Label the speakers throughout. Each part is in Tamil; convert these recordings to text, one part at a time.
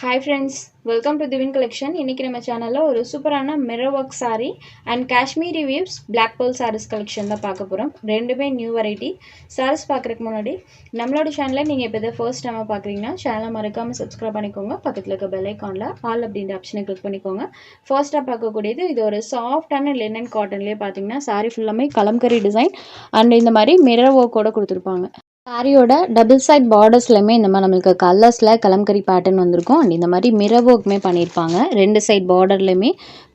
Speaker 1: Hi friends, welcome to Divin Collection. இன்னைக்கு நம்ம சேனல்ல ஒரு சூப்பரான mirror work saree and Kashmiri weaves black pearl sarees collection தான் பார்க்க போறோம். ரெண்டுமே நியூ வெரைட்டி. sarees பார்க்கறதுக்கு முன்னாடி நம்மளோட சேனலை நீங்க இப்ப ஃபர்ஸ்ட் டைம் பார்க்கறீங்கன்னா சேனலை மறக்காம subscribe பண்ணிக்கோங்க. பக்கத்துல இருக்க bell iconல all அப்படிங்கற ஆப்ஷனை கிளிக் பண்ணிக்கோங்க. ஃபர்ஸ்டா பார்க்க கூடியது இது ஒரு சாஃப்ட்டான linen cottonலயே பாத்தீங்கன்னா saree ஃபுல்லாமே கலம்கரி டிசைன் and இந்த மாதிரி mirror work ஓட கொடுத்திருப்பாங்க. சாரியோட டபுள் சைட் பார்டர்ஸ்லையுமே இந்த மாதிரி நம்மளுக்கு கலர்ஸில் கலம்கரி பேட்டர்ன் வந்திருக்கும் அண்ட் இந்த மாதிரி மிரர் ஒர்க்குமே பண்ணியிருப்பாங்க. ரெண்டு சைட் பார்டர்லையுமே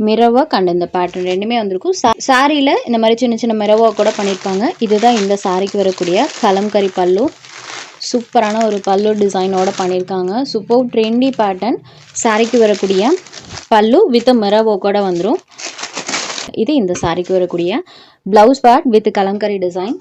Speaker 1: மிரர் ஒர்க் அண்ட் இந்த பேட்டர்ன் ரெண்டுமே வந்திருக்கும். சாரியில் இந்த மாதிரி சின்ன சின்ன மிரர் ஒர்க் கூட பண்ணியிருப்பாங்க. இதுதான் இந்த சாரிக்கு வரக்கூடிய கலம்கரி பல்லு. சூப்பரான ஒரு பல்லு டிசைனோட பண்ணியிருக்காங்க. Super trendy pattern. சாரிக்கு வரக்கூடிய பல்லு வித் மிரர் ஒர்க்கோட வந்துடும். இது இந்த சாரிக்கு வரக்கூடிய blouse part with Kalamkari design.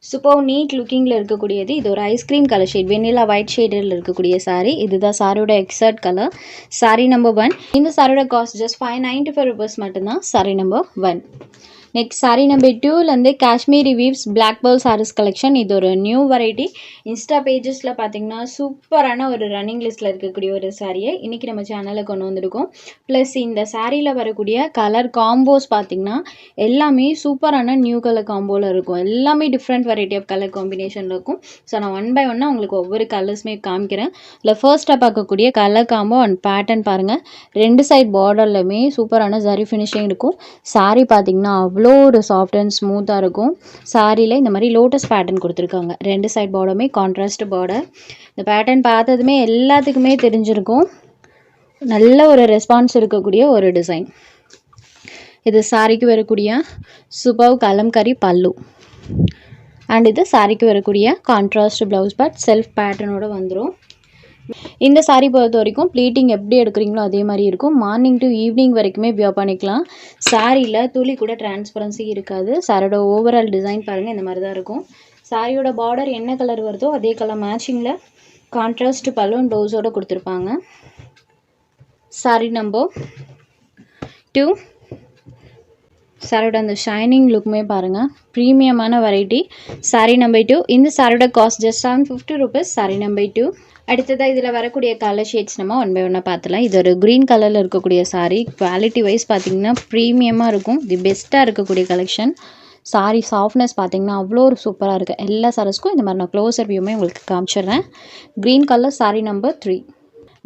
Speaker 1: Super neat லுக்கிங்கில் இருக்கக்கூடியது. இது ஒரு ice cream colour shade, vanilla white ஷேடில் இருக்கக்கூடிய சாரீ. இதுதான் சாரியோட எக்ஸாக்ட் கலர். சாரீ நம்பர் 1. இந்த சாரியோட காஸ்ட் ஜஸ்ட் 595 rupees மட்டும்தான். Sari number 1. Next sari number 2லேருந்து Kashmiri weaves black pearl saris collection. இது ஒரு நியூ வெரைட்டி. இன்ஸ்டா பேஜஸில் பார்த்தீங்கன்னா சூப்பரான ஒரு ரன்னிங் லிஸ்ட்டில் இருக்கக்கூடிய ஒரு சாரியை இன்றைக்கி நம்ம சேனலில் கொண்டு வந்திருக்கோம். ப்ளஸ் இந்த சாரியில் வரக்கூடிய கலர் காம்போஸ் பார்த்திங்கன்னா எல்லாமே சூப்பரான நியூ கலர் காம்போவில் இருக்கும். எல்லாமே டிஃப்ரெண்ட் வெரைட்டி ஆஃப் கலர் காம்பினேஷனில் இருக்கும். ஸோ நான் ஒன் பை ஒன்னாக உங்களுக்கு ஒவ்வொரு கலர்ஸுமே காமிக்கிறேன். இல்லை ஃபர்ஸ்ட்டாக பார்க்கக்கூடிய கலர் காம்போ அண்ட் பேட்டர்ன் பாருங்கள். ரெண்டு சைட் பார்டர்லையுமே சூப்பரான ஜரி ஃபினிஷிங் இருக்கும். சாரீ பார்த்திங்கன்னா அவ்வளோ ஒரு சாஃப்ட் அண்ட் ஸ்மூத்தாக இருக்கும். சாரியில் இந்த மாதிரி லோட்டஸ் பேட்டர்ன் கொடுத்துருக்காங்க. ரெண்டு சைட் பார்டருமே கான்ட்ராஸ்ட் பார்டர். இந்த பேட்டர்ன் பார்த்ததுமே எல்லாத்துக்குமே தெரிஞ்சிருக்கும். நல்ல ஒரு ரெஸ்பான்ஸ் இருக்கக்கூடிய ஒரு டிசைன். இது சாரிக்கு வரக்கூடிய சூப்பர் கலம்கரி பல்லு அண்ட் இது சாரிக்கு வரக்கூடிய கான்ட்ராஸ்ட் ப்ளவுஸ் பார்ட் செல்ஃப் பேட்டர்னோட வந்துடும். இந்த சாரீ பொறுத்த வரைக்கும் ப்ளீட்டிங் எப்படி எடுக்கிறீங்களோ அதே மாதிரி இருக்கும். மார்னிங் டு ஈவினிங் வரைக்குமே வியர் பண்ணிக்கலாம். சாரியில் துளி கூட டிரான்ஸ்பரன்சி இருக்காது. சாரியோட ஓவரால் டிசைன் பாருங்கள் இந்த மாதிரி தான் இருக்கும். சாரியோட பார்டர் என்ன கலர் வருதோ அதே கலர் மேட்சிங்கில் கான்ட்ராஸ்ட் பலூன் ப்ளவுஸோடு கொடுத்துருப்பாங்க. சாரீ நம்பர் 2. சாரியோட அந்த ஷைனிங் லுக்குமே பாருங்கள் ப்ரீமியமான வெரைட்டி. சாரீ நம்பர் 2. இந்த சாரியோட cost just 750 rupees. Sari number 2. அடுத்ததாக இதில் வரக்கூடிய கலர் ஷேட்ஸ் நம்ம ஒன் பை ஒன்னாக பார்த்துலாம். இது ஒரு க்ரீன் கலரில் இருக்கக்கூடிய சாரீ. குவாலிட்டி வைஸ் பார்த்திங்கன்னா ப்ரீமியமாக இருக்கும். தி பெஸ்ட்டாக இருக்கக்கூடிய கலெக்ஷன். சாரீ சாஃப்ட்னஸ் பார்த்திங்கன்னா அவ்வளோ ஒரு சூப்பராக இருக்குது. எல்லா சாரீஸ்க்கும் இந்த மாதிரி நான் க்ளோஸர் வியூமே உங்களுக்கு காமிச்சிடுறேன். Green colour sari number 3.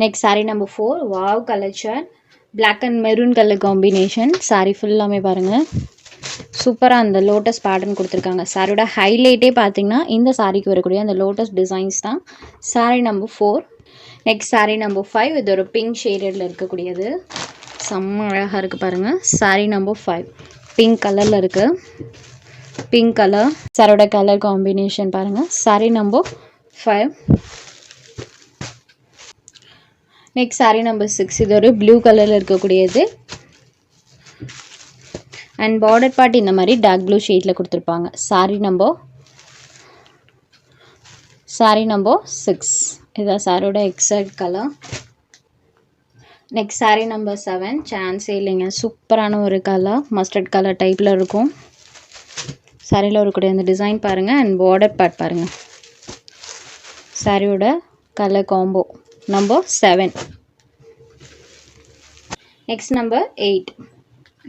Speaker 1: Next sari number 4. Wow colour chart. Black and maroon colour combination. Sari ஃபுல்லாமே பாருங்கள் சூப்பராக அந்த லோட்டஸ் பேட்டர்ன் கொடுத்துருக்காங்க. சாரியோட ஹைலைட்டே பார்த்தீங்கன்னா இந்த சாரிக்கு வரக்கூடிய அந்த லோட்டஸ் டிசைன்ஸ் தான். Sari number 4. Next sari number 5. இது ஒரு பிங்க் ஷேடடில் இருக்கக்கூடியது. செம்ம அழகாக இருக்குது பாருங்கள். சாரீ நம்பர் 5 பிங்க் கலரில் இருக்குது. பிங்க் கலர் சாரியோட கலர் காம்பினேஷன் பாருங்கள். Sari number 5. Next sari number 6. இது ஒரு ப்ளூ கலரில் இருக்கக்கூடியது அண்ட் பார்டர் பார்ட் இந்த மாதிரி டார்க் ப்ளூ ஷேடில் கொடுத்துருப்பாங்க. சாரீ நம்பர் 6. இதுதான் சாரியோட exact colour. Next sari number 7. சான்ஸே இல்லைங்க, சூப்பரான ஒரு கலர். மஸ்டர்ட் கலர் டைப்பில் இருக்கும். சாரியில் இருக்கக்கூடிய அந்த டிசைன் பாருங்கள் அண்ட் பார்டர் பார்ட் பாருங்கள். சாரியோட colour combo number 7. Next number 8.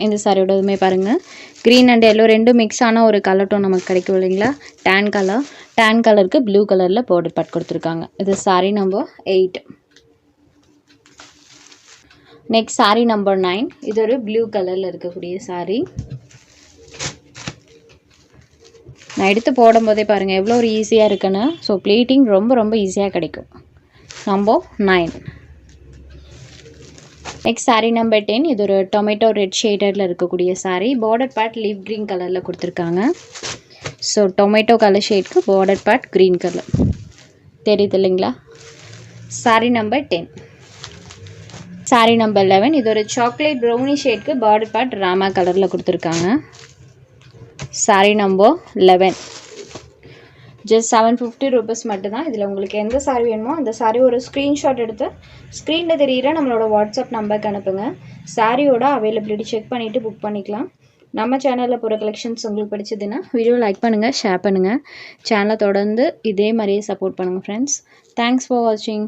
Speaker 1: இந்த சாரியோட இதுவுமே பாருங்கள் க்ரீன் அண்ட் எல்லோ ரெண்டும் மிக்ஸ் ஆன ஒரு கலர் டோன் நமக்கு கிடைக்கும் இல்லைங்களா. டேன் கலருக்கு ப்ளூ கலரில் பார்டர் பார்ட் கொடுத்துருக்காங்க. இது sari number 8. Next sari number 9. இது ஒரு ப்ளூ கலரில் இருக்கக்கூடிய சாரீ. நான் எடுத்து போடும்போதே பாருங்கள் எவ்வளோ ஒரு ஈஸியாக இருக்குன்னு. ஸோ ப்ளீட்டிங் ரொம்ப ரொம்ப ஈஸியாக கிடைக்கும். நம்பர் 9. Next sari number 10. இது ஒரு டொமேட்டோ ரெட் ஷேடடில் இருக்கக்கூடிய sari. Border part leaf green கலரில் கொடுத்துருக்காங்க. ஸோ டொமேட்டோ கலர் ஷேட்க்கு பார்டர் பார்ட் க்ரீன் கலர் தெரியுது இல்லைங்களா. சாரீ நம்பர் 10. சாரீ நம்பர் 11. இது ஒரு சாக்லேட் ப்ரௌனி ஷேட்க்கு பார்டர் பார்ட் ராமா கலரில் கொடுத்துருக்காங்க. சாரீ நம்பர் 11. ஜஸ்ட் 750 rupees மட்டும்தான். இதில் உங்களுக்கு எந்த சாரீ வேணுமோ அந்த சாரீ ஒரு ஸ்க்ரீன்ஷாட் எடுத்து ஸ்க்ரீனில் தெரிகிற நம்மளோட வாட்ஸ்அப் நம்பருக்கு அனுப்புங்க. சாரியோட அவைலபிலிட்டி செக் பண்ணிவிட்டு புக் பண்ணிக்கலாம். நம்ம சேனலில் போகிற கலெக்ஷன்ஸ் உங்களுக்கு பிடிச்சதுன்னா வீடியோ லைக் பண்ணுங்கள், ஷேர் பண்ணுங்கள். சேனலை தொடர்ந்து இதே மாதிரியே சப்போர்ட் பண்ணுங்கள் ஃப்ரெண்ட்ஸ். தேங்க்ஸ் ஃபார் வாட்சிங்.